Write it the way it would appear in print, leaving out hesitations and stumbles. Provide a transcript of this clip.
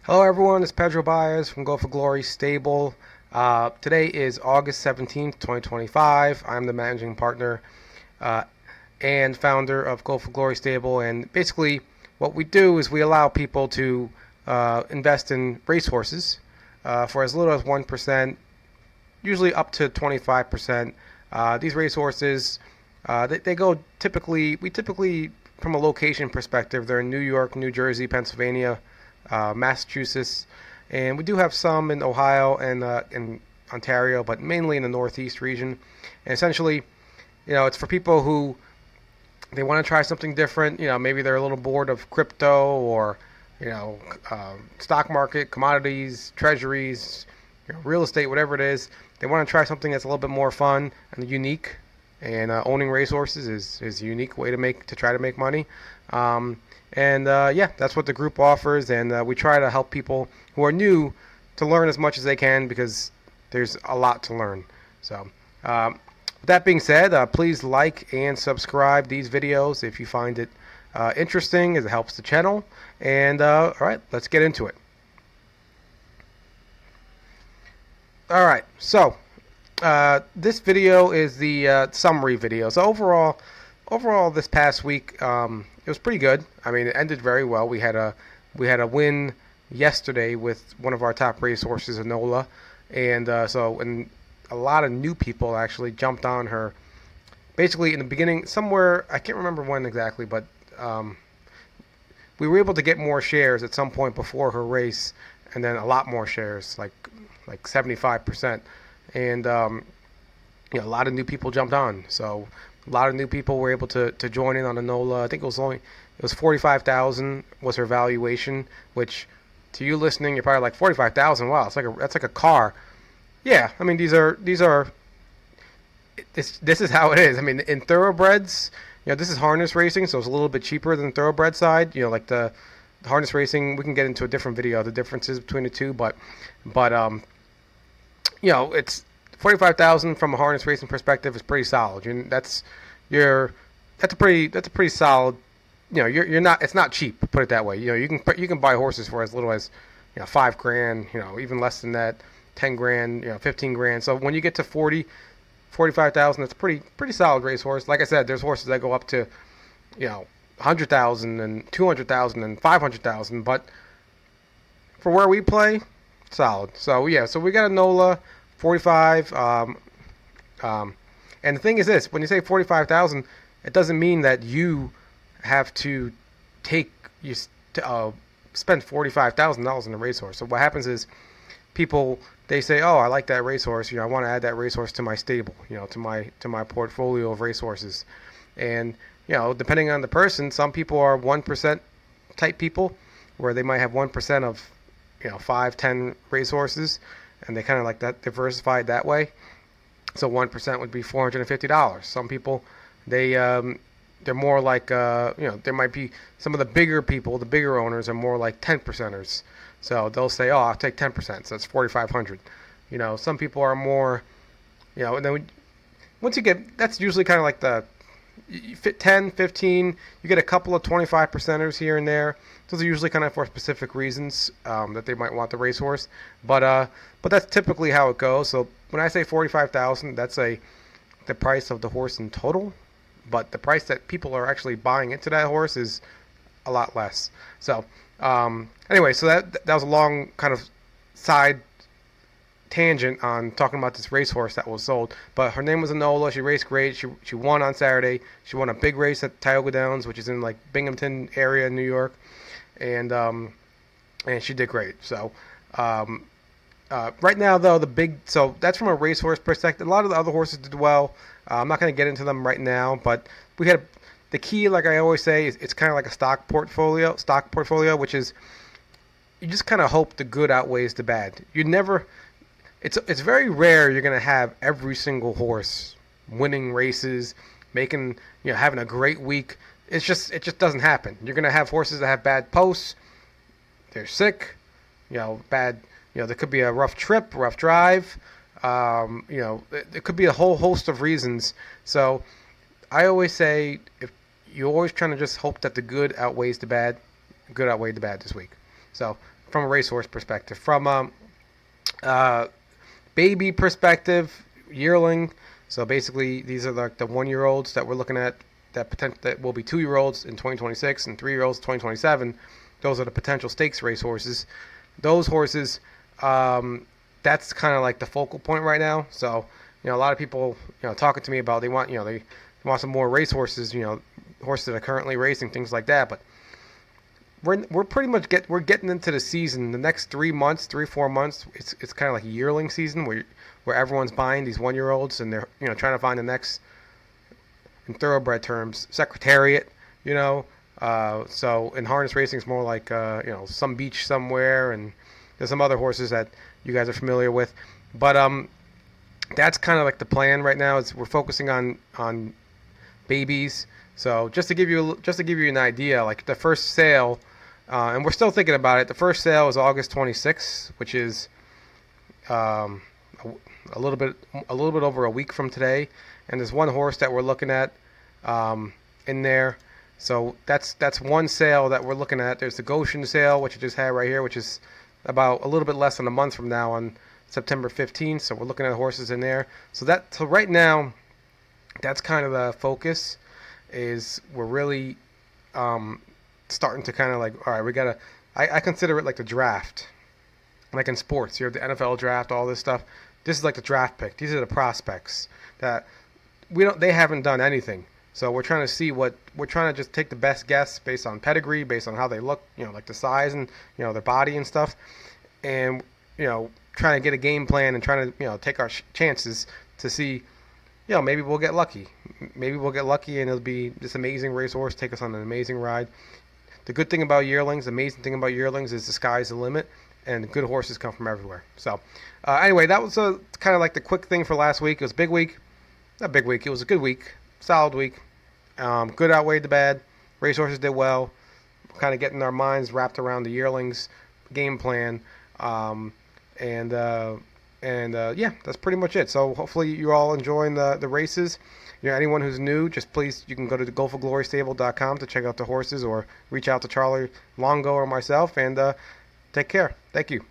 Hello, everyone. It's Pedro Baez from Go for Glory Stable. Today is August 17th, 2025. I'm the managing partner uh, and founder of Go for Glory Stable. And basically, what we do is we allow people to invest in racehorses for as little as 1%, usually up to 25%. These racehorses, they go we typically, from a location perspective, they're in New York, New Jersey, Pennsylvania, Massachusetts, and we do have some in Ohio and in Ontario, but mainly in the Northeast region. And essentially, it's for people who they want to try something different. Maybe they're a little bored of crypto or stock market, commodities, treasuries, real estate, whatever it is. They want to try something that's a little bit more fun and unique. And owning racehorses is a unique way to try to make money. Yeah, that's what the group offers, and we try to help people who are new to learn as much as they can because there's a lot to learn. So, with that being said, please like and subscribe these videos if you find it interesting, as it helps the channel. And all right, let's get into it. All right, so this video is the summary video. So overall, this past week, it was pretty good. I mean, it ended very well. We had a win yesterday with one of our top racehorses, Enola, and and a lot of new people actually jumped on her. Basically, in the beginning, somewhere I can't remember when exactly, but we were able to get more shares at some point before her race, and then a lot more shares, like 75%, and a lot of new people jumped on. So a lot of new people were able to join in on Enola. I think it was 45,000 was her valuation, which to you listening, you're probably like 45,000. Wow, that's like a car. Yeah, I mean this is how it is. I mean, in thoroughbreds, this is harness racing, so it's a little bit cheaper than thoroughbred side. Like the harness racing, we can get into a different video, the differences between the two, but it's 45,000 from a harness racing perspective is pretty solid. That's a pretty solid. You're not. It's not cheap. Put it that way. You can buy horses for as little as $5,000. Even less than that, 10 grand. 15 grand. So when you get to 45,000, that's pretty solid racehorse. Like I said, there's horses that go up to 100,000 and 200,000 and 500,000. But for where we play, solid. So yeah. So we got a Nola 45. And the thing is this: when you say 45,000, it doesn't mean that you have to spend $45,000 in a racehorse. So what happens is people, they say, "Oh, I like that racehorse. I want to add that racehorse to my stable. To my portfolio of racehorses." And depending on the person, some people are 1% type people, where they might have 1% of 5, 10 racehorses, and they kind of like that diversified that way. So 1% would be $450. Some people, they're more like there might be some of the bigger people, the bigger owners are more like 10%ers. So they'll say, "Oh, I'll take 10%, so that's 4,500." Some people are more, and then once you get, that's usually kind of like the you fit 10, 15, you get a couple of 25%ers here and there. Those are usually kind of for specific reasons that they might want the racehorse. But that's typically how it goes. So when I say 45,000, that's the price of the horse in total. But the price that people are actually buying into that horse is a lot less. So anyway, so that was a long kind of side tangent on talking about this racehorse that was sold. But her name was Enola. She raced great. She won on Saturday. She won a big race at Tioga Downs, which is in like Binghamton area in New York, and she did great. So right now though, so that's from a racehorse perspective. A lot of the other horses did well. I'm not going to get into them right now, but we had the key, like I always say, is it's kind of like a stock portfolio, which is you just kind of hope the good outweighs the bad. You never. It's very rare you're going to have every single horse winning races, having a great week. It just doesn't happen. You're going to have horses that have bad posts. They're sick, bad. There could be a rough trip, rough drive. It could be a whole host of reasons. So I always say, if you're always trying to just hope that the good outweighs the bad, good outweighed the bad this week. So from a racehorse perspective. From uh, baby perspective, yearling. So basically, these are like the 1-year-olds that we're looking at that will be 2-year-olds in 2026 and 3-year-olds in 2027. Those are the potential stakes racehorses. Those horses, that's kind of like the focal point right now. So a lot of people talking to me about they want some more racehorses. Horses that are currently racing, things like that. But we're pretty much we're getting into the season. The next 3-4 months, it's kind of like a yearling season where everyone's buying these 1-year-olds and they're trying to find the next, in thoroughbred terms, secretariat. So in harness racing, it's more like some beach somewhere, and there's some other horses that you guys are familiar with. But that's kind of like the plan right now. Is we're focusing on babies. So just to give you an idea, like the first sale. And we're still thinking about it. The first sale is August 26th, which is a little bit over a week from today. And there's one horse that we're looking at in there. So that's one sale that we're looking at. There's the Goshen sale, which I just had right here, which is about a little bit less than a month from now on September 15th. So we're looking at horses in there. So right now, that's kind of the focus. Is we're really starting to kind of like, all right, we gotta. I consider it like the draft, like in sports. You have the NFL draft, all this stuff. This is like the draft pick. These are the prospects that they haven't done anything. So we're trying to see we're trying to just take the best guess based on pedigree, based on how they look, like the size and their body and stuff, and trying to get a game plan and trying to take our chances to see. Maybe we'll get lucky. Maybe we'll get lucky and it'll be this amazing racehorse, take us on an amazing ride. The good thing about yearlings, the amazing thing about yearlings is the sky's the limit, and good horses come from everywhere. So, anyway, that was kind of like the quick thing for last week. It was a big week. Not big week. It was a good week. Solid week. Good outweighed the bad. Racehorses did well. Kind of getting our minds wrapped around the yearlings game plan. Yeah, that's pretty much it. So hopefully you're all enjoying the races. Anyone who's new, just please, you can go to the GulfofGloryStable.com to check out the horses or reach out to Charlie Longo or myself, and take care. Thank you.